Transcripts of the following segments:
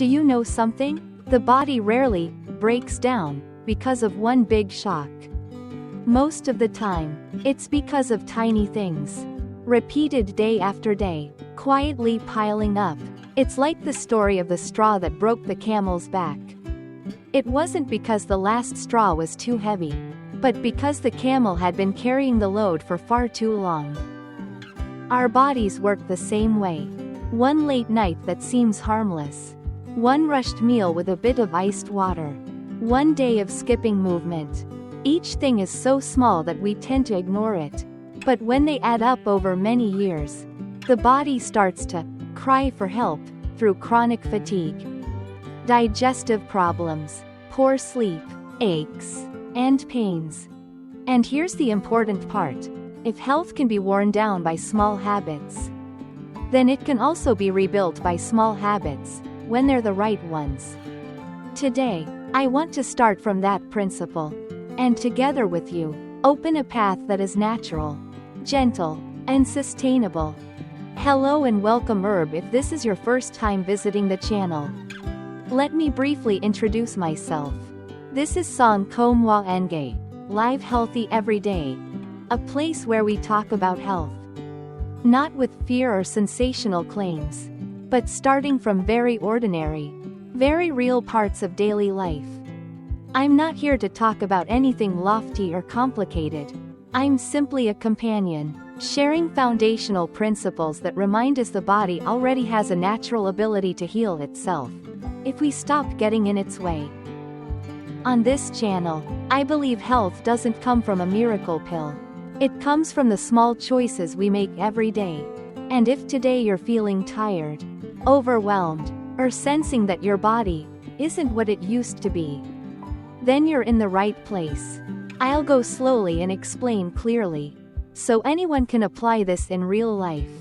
do you know something? The body rarely breaks down because of one big shock. Most of the time, it's because of tiny things, repeated day after day, quietly piling up. It's like the story of the straw that broke the camel's back. It wasn't because the last straw was too heavy, but because the camel had been carrying the load for far too long. Our bodies work the same way. One late night that seems harmless. One rushed meal with a bit of iced water. One day of skipping movement. Each thing is so small that we tend to ignore it. But when they add up over many years, the body starts to cry for help through chronic fatigue, digestive problems, poor sleep, aches, and pains. And here's the important part. If health can be worn down by small habits, then it can also be rebuilt by small habits, when they're the right ones. Today, I want to start from that principle, and together with you, open a path that is natural, gentle, and sustainable. Hello and welcome if this is your first time visiting the channel. Let me briefly introduce myself. This is khoe, ngay, live healthy every day. A place where we talk about health. Not with fear or sensational claims, but starting from very ordinary, very real parts of daily life. I'm not here to talk about anything lofty or complicated. I'm simply a companion, sharing foundational principles that remind us the body already has a natural ability to heal itself, if we stop getting in its way. On this channel, I believe health doesn't come from a miracle pill. It comes from the small choices we make every day. And if today you're feeling tired, overwhelmed, or sensing that your body isn't what it used to be, then you're in the right place. I'll go slowly and explain clearly, so anyone can apply this in real life.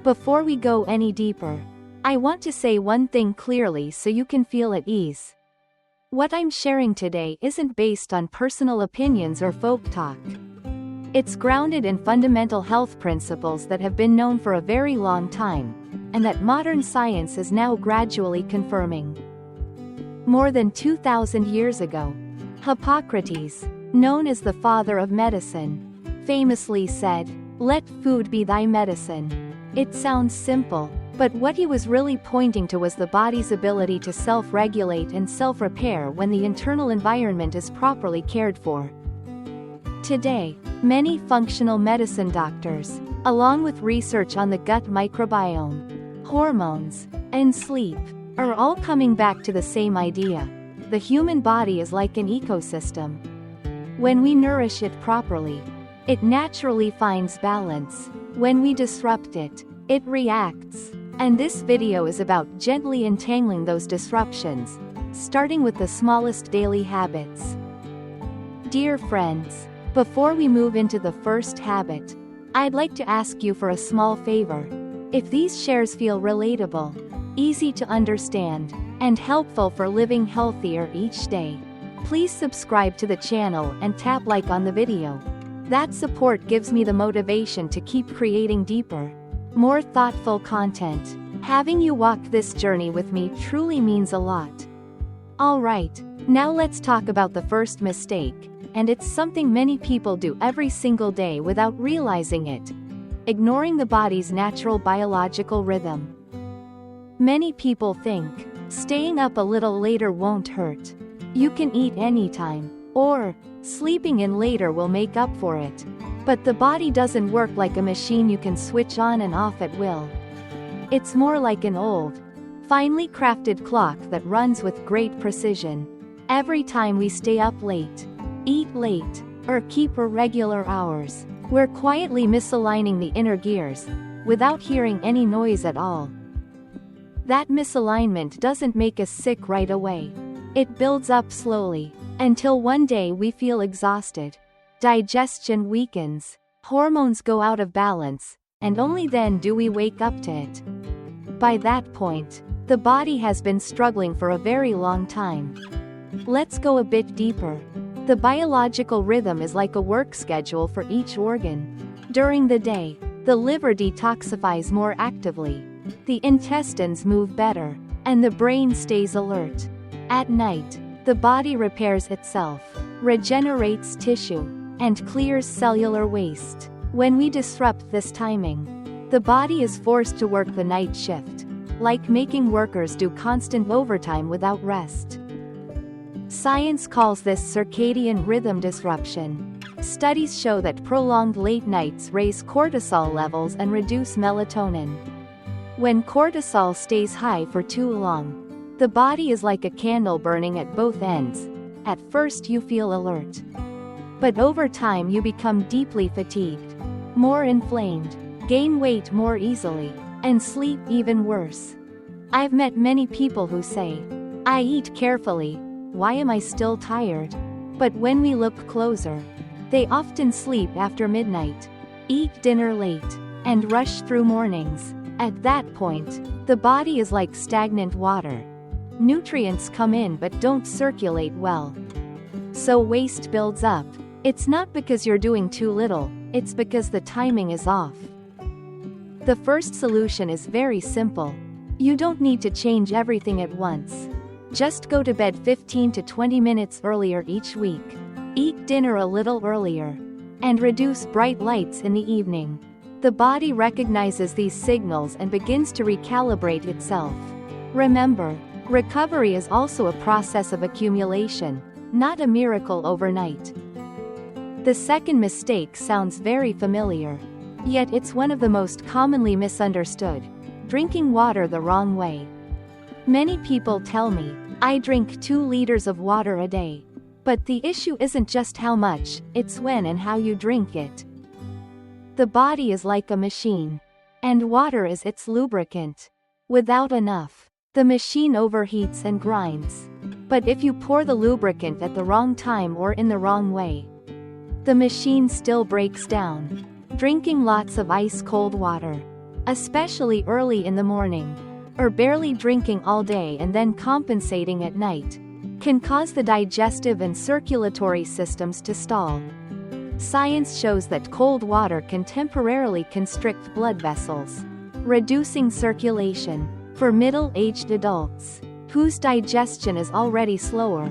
Before we go any deeper, I want to say one thing clearly so you can feel at ease. What I'm sharing today isn't based on personal opinions or folk talk. It's grounded in fundamental health principles that have been known for a very long time, and that modern science is now gradually confirming. More than 2,000 years ago, Hippocrates, known as the father of medicine, famously said, "Let food be thy medicine." It sounds simple, but what he was really pointing to was the body's ability to self-regulate and self-repair when the internal environment is properly cared for. Today, many functional medicine doctors, along with research on the gut microbiome, hormones, and sleep, are all coming back to the same idea. The human body is like an ecosystem. When we nourish it properly, it naturally finds balance. When we disrupt it, it reacts. And this video is about gently untangling those disruptions, starting with the smallest daily habits. Dear friends, before we move into the first habit, I'd like to ask you for a small favor. If these shares feel relatable, easy to understand, and helpful for living healthier each day, please subscribe to the channel and tap like on the video. That support gives me the motivation to keep creating deeper, more thoughtful content. Having you walk this journey with me truly means a lot. Alright, now let's talk about the first mistake, and it's something many people do every single day without realizing it. Ignoring the body's natural biological rhythm. Many people think, staying up a little later won't hurt. You can eat anytime, or sleeping in later will make up for it. But the body doesn't work like a machine you can switch on and off at will. It's more like an old, finely crafted clock that runs with great precision. Every time we stay up late, eat late, or keep irregular hours, we're quietly misaligning the inner gears, without hearing any noise at all. That misalignment doesn't make us sick right away. It builds up slowly, until one day we feel exhausted. Digestion weakens, hormones go out of balance, and only then do we wake up to it. By that point, the body has been struggling for a very long time. Let's go a bit deeper. The biological rhythm is like a work schedule for each organ. During the day, the liver detoxifies more actively. The intestines move better, and the brain stays alert. At night, the body repairs itself, regenerates tissue, and clears cellular waste. When we disrupt this timing, the body is forced to work the night shift, like making workers do constant overtime without rest. Science calls this circadian rhythm disruption. Studies show that prolonged late nights raise cortisol levels and reduce melatonin. When cortisol stays high for too long, the body is like a candle burning at both ends. At first you feel alert. But over time you become deeply fatigued, more inflamed, gain weight more easily, and sleep even worse. I've met many people who say, "I eat carefully, why am I still tired?" But when we look closer, they often sleep after midnight, eat dinner late, and rush through mornings. At that point, the body is like stagnant water. Nutrients come in but don't circulate well. So waste builds up. It's not because you're doing too little, it's because the timing is off. The first solution is very simple. You don't need to change everything at once. Just go to bed 15 to 20 minutes earlier each week. Eat dinner a little earlier. And reduce bright lights in the evening. The body recognizes these signals and begins to recalibrate itself. Remember, recovery is also a process of accumulation, not a miracle overnight. The second mistake sounds very familiar. Yet it's one of the most commonly misunderstood: drinking water the wrong way. Many people tell me, "I drink 2 liters of water a day." But the issue isn't just how much, it's when and how you drink it. The body is like a machine, and water is its lubricant. Without enough, the machine overheats and grinds. But if you pour the lubricant at the wrong time or in the wrong way, the machine still breaks down. Drinking lots of ice-cold water, especially early in the morning, or barely drinking all day and then compensating at night, can cause the digestive and circulatory systems to stall. Science shows that cold water can temporarily constrict blood vessels, reducing circulation. For middle-aged adults, whose digestion is already slower,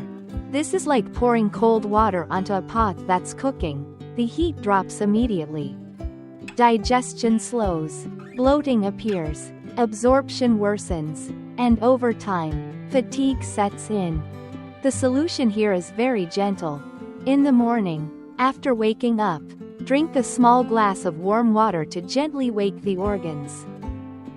this is like pouring cold water onto a pot that's cooking. The heat drops immediately. Digestion slows, bloating appears, absorption worsens, and over time, fatigue sets in. The solution here is very gentle. In the morning, after waking up, drink a small glass of warm water to gently wake the organs.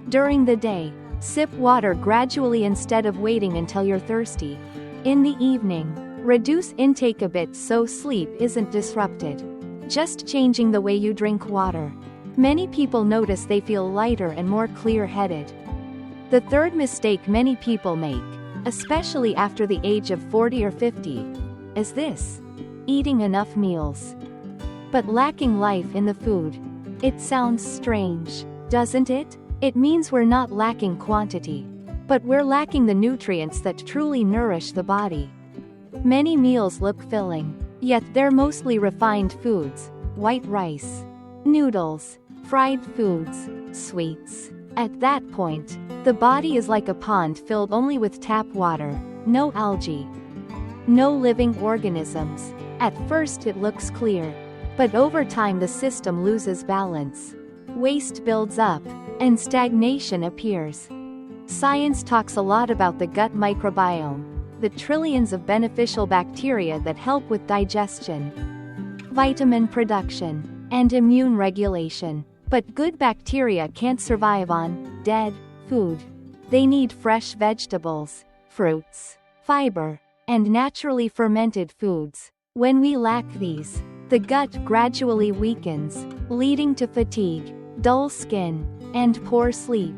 During the day, sip water gradually instead of waiting until you're thirsty. In the evening, reduce intake a bit so sleep isn't disrupted. Just changing the way you drink water. Many people notice they feel lighter and more clear-headed. The third mistake many people make, especially after the age of 40 or 50, is this: eating enough meals, but lacking life in the food. It sounds strange, doesn't it? It means we're not lacking quantity, but we're lacking the nutrients that truly nourish the body. Many meals look filling, yet they're mostly refined foods: white rice, noodles, fried foods, sweets. At that point, the body is like a pond filled only with tap water, no algae, no living organisms. At first it looks clear, but over time the system loses balance. Waste builds up, and stagnation appears. Science talks a lot about the gut microbiome, the trillions of beneficial bacteria that help with digestion, vitamin production, and immune regulation. But good bacteria can't survive on dead food. They need fresh vegetables, fruits, fiber, and naturally fermented foods. When we lack these, the gut gradually weakens, leading to fatigue, dull skin, and poor sleep.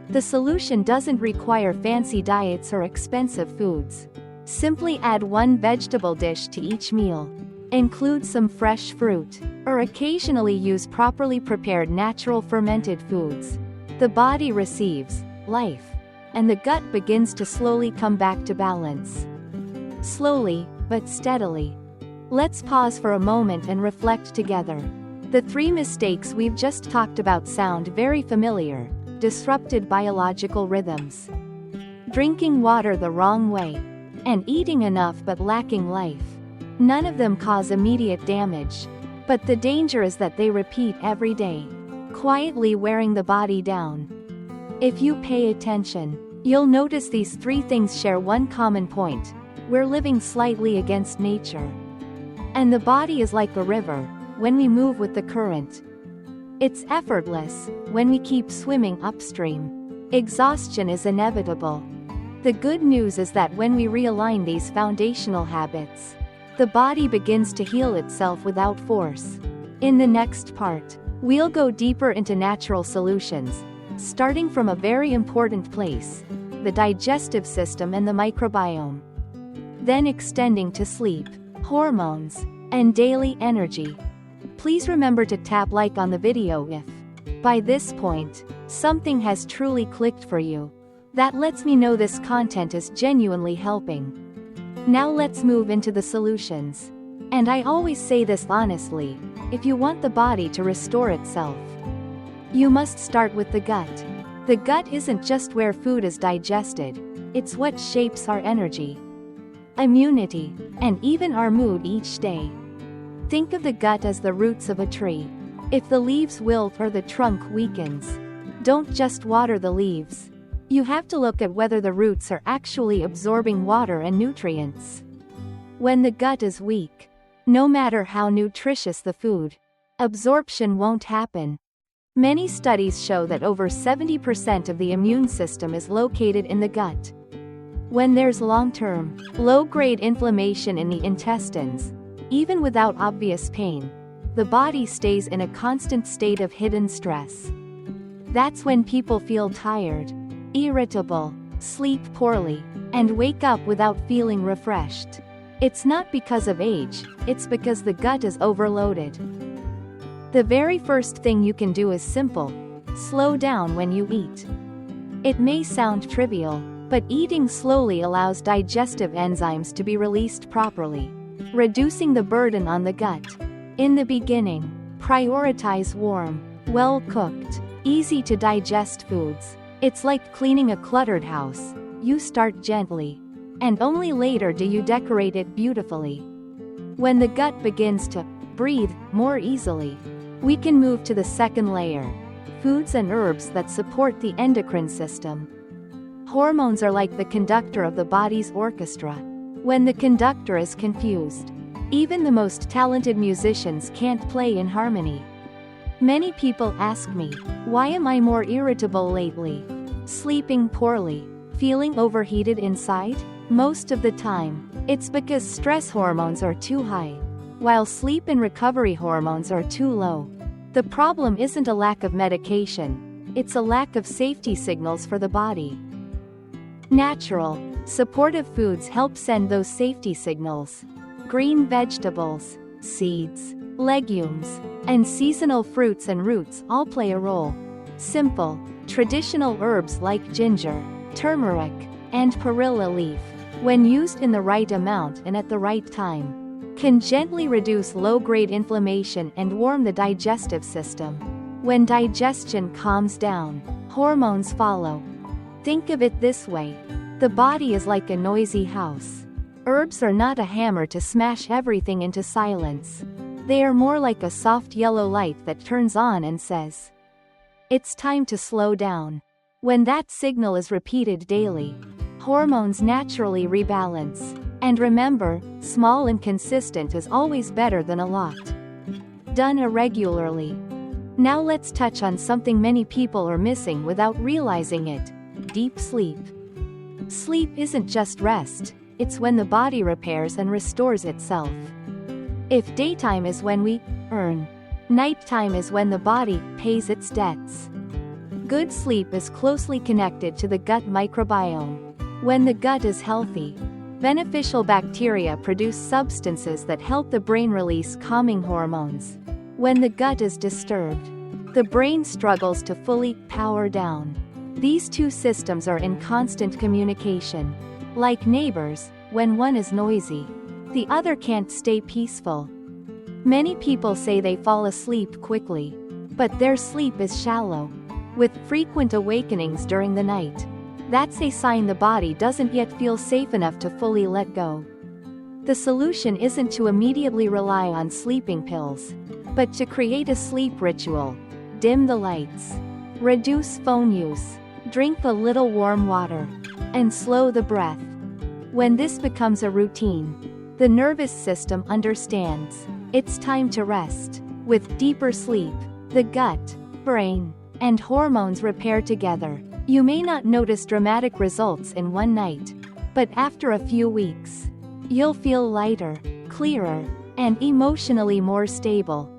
The solution doesn't require fancy diets or expensive foods. Simply add 1 vegetable dish to each meal. Include some fresh fruit, or occasionally use properly prepared natural fermented foods. The body receives life, and the gut begins to slowly come back to balance. Slowly, but steadily. Let's pause for a moment and reflect together. The 3 mistakes we've just talked about sound very familiar: disrupted biological rhythms, drinking water the wrong way, and eating enough but lacking life. None of them cause immediate damage, but the danger is that they repeat every day, quietly wearing the body down. If you pay attention, you'll notice these three things share one common point: we're living slightly against nature. And the body is like a river, when we move with the current. It's effortless, when we keep swimming upstream. Exhaustion is inevitable. The good news is that when we realign these foundational habits, the body begins to heal itself without force. In the next part, we'll go deeper into natural solutions, starting from a very important place, the digestive system and the microbiome. Then extending to sleep, hormones, and daily energy. Please remember to tap like on the video if, by this point, something has truly clicked for you. That lets me know this content is genuinely helping. Now let's move into the solutions. And I always say this honestly, if you want the body to restore itself, you must start with the gut. The gut isn't just where food is digested, it's what shapes our energy, immunity, and even our mood each day. Think of the gut as the roots of a tree. If the leaves wilt or the trunk weakens, don't just water the leaves. You have to look at whether the roots are actually absorbing water and nutrients. When the gut is weak, no matter how nutritious the food, absorption won't happen. Many studies show that over 70% of the immune system is located in the gut. When there's long-term, low-grade inflammation in the intestines, even without obvious pain, the body stays in a constant state of hidden stress. That's when people feel tired, irritable, sleep poorly, and wake up without feeling refreshed. It's not because of age, it's because the gut is overloaded. The very first thing you can do is simple: slow down when you eat. It may sound trivial, but eating slowly allows digestive enzymes to be released properly, reducing the burden on the gut. In the beginning, prioritize warm, well-cooked, easy-to-digest foods. It's like cleaning a cluttered house. You start gently, and only later do you decorate it beautifully. When the gut begins to breathe more easily, we can move to the second layer: foods and herbs that support the endocrine system. Hormones are like the conductor of the body's orchestra. When the conductor is confused, even the most talented musicians can't play in harmony. Many people ask me, why am I more irritable lately? Sleeping poorly? Feeling overheated inside? Most of the time, it's because stress hormones are too high, while sleep and recovery hormones are too low. The problem isn't a lack of medication, it's a lack of safety signals for the body. Natural, supportive foods help send those safety signals. Green vegetables, seeds, legumes, and seasonal fruits and roots all play a role. Simple, traditional herbs like ginger, turmeric, and perilla leaf, when used in the right amount and at the right time, can gently reduce low-grade inflammation and warm the digestive system. When digestion calms down, hormones follow. Think of it this way: the body is like a noisy house. Herbs are not a hammer to smash everything into silence. They are more like a soft yellow light that turns on and says, "It's time to slow down." When that signal is repeated daily, hormones naturally rebalance. And remember, small and consistent is always better than a lot done irregularly. Now let's touch on something many people are missing without realizing it: deep sleep. Sleep isn't just rest, it's when the body repairs and restores itself. If daytime is when we earn, nighttime is when the body pays its debts. Good sleep is closely connected to the gut microbiome. When the gut is healthy, beneficial bacteria produce substances that help the brain release calming hormones. When the gut is disturbed, the brain struggles to fully power down. These two systems are in constant communication. Like neighbors, when one is noisy, the other can't stay peaceful. Many people say they fall asleep quickly, but their sleep is shallow, with frequent awakenings during the night. That's a sign the body doesn't yet feel safe enough to fully let go. The solution isn't to immediately rely on sleeping pills, but to create a sleep ritual. Dim the lights. Reduce phone use. Drink a little warm water. And slow the breath. When this becomes a routine, the nervous system understands it's time to rest. With deeper sleep, the gut, brain, and hormones repair together. You may not notice dramatic results in one night, but after a few weeks, you'll feel lighter, clearer, and emotionally more stable.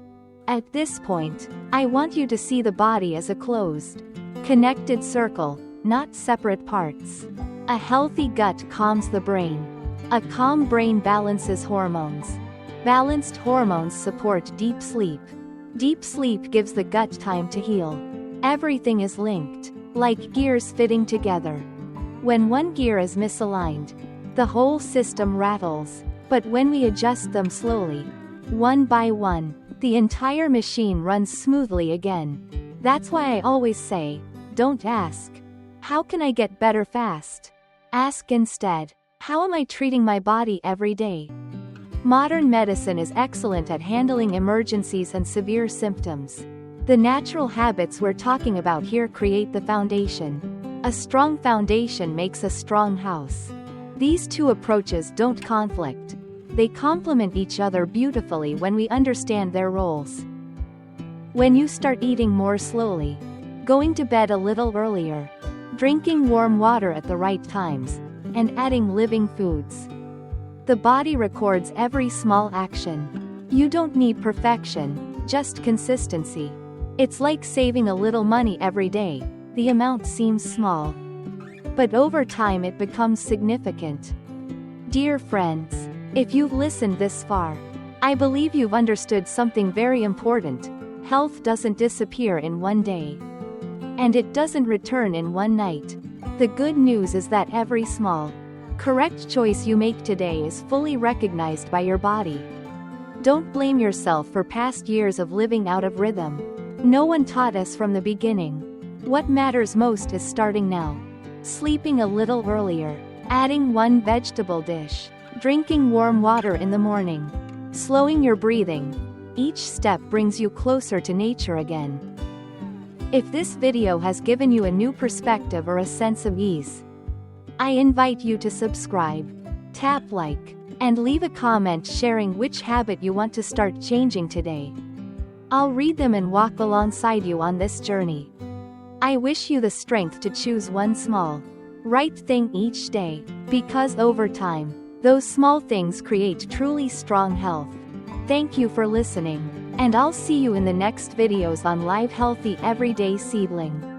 At this point, I want you to see the body as a closed, connected circle, not separate parts. A healthy gut calms the brain. A calm brain balances hormones. Balanced hormones support deep sleep. Deep sleep gives the gut time to heal. Everything is linked, like gears fitting together. When one gear is misaligned, the whole system rattles, but when we adjust them slowly, one by one, the entire machine runs smoothly again. That's why I always say, don't ask, how can I get better fast? Ask instead, how am I treating my body every day? Modern medicine is excellent at handling emergencies and severe symptoms. The natural habits we're talking about here create the foundation. A strong foundation makes a strong house. These two approaches don't conflict. They complement each other beautifully when we understand their roles. When you start eating more slowly, going to bed a little earlier, drinking warm water at the right times, and adding living foods, the body records every small action. You don't need perfection, just consistency. It's like saving a little money every day. The amount seems small, but over time it becomes significant. Dear friends, if you've listened this far, I believe you've understood something very important. Health doesn't disappear in one day. And it doesn't return in one night. The good news is that every small, correct choice you make today is fully recognized by your body. Don't blame yourself for past years of living out of rhythm. No one taught us from the beginning. What matters most is starting now. Sleeping a little earlier, adding one vegetable dish, drinking warm water in the morning, slowing your breathing. Each step brings you closer to nature again. If this video has given you a new perspective or a sense of ease, I invite you to subscribe, tap like, and leave a comment sharing which habit you want to start changing today. I'll read them and walk alongside you on this journey. I wish you the strength to choose one small, right thing each day, because over time, those small things create truly strong health. Thank you for listening, and I'll see you in the next videos on Live Healthy Everyday Seedling.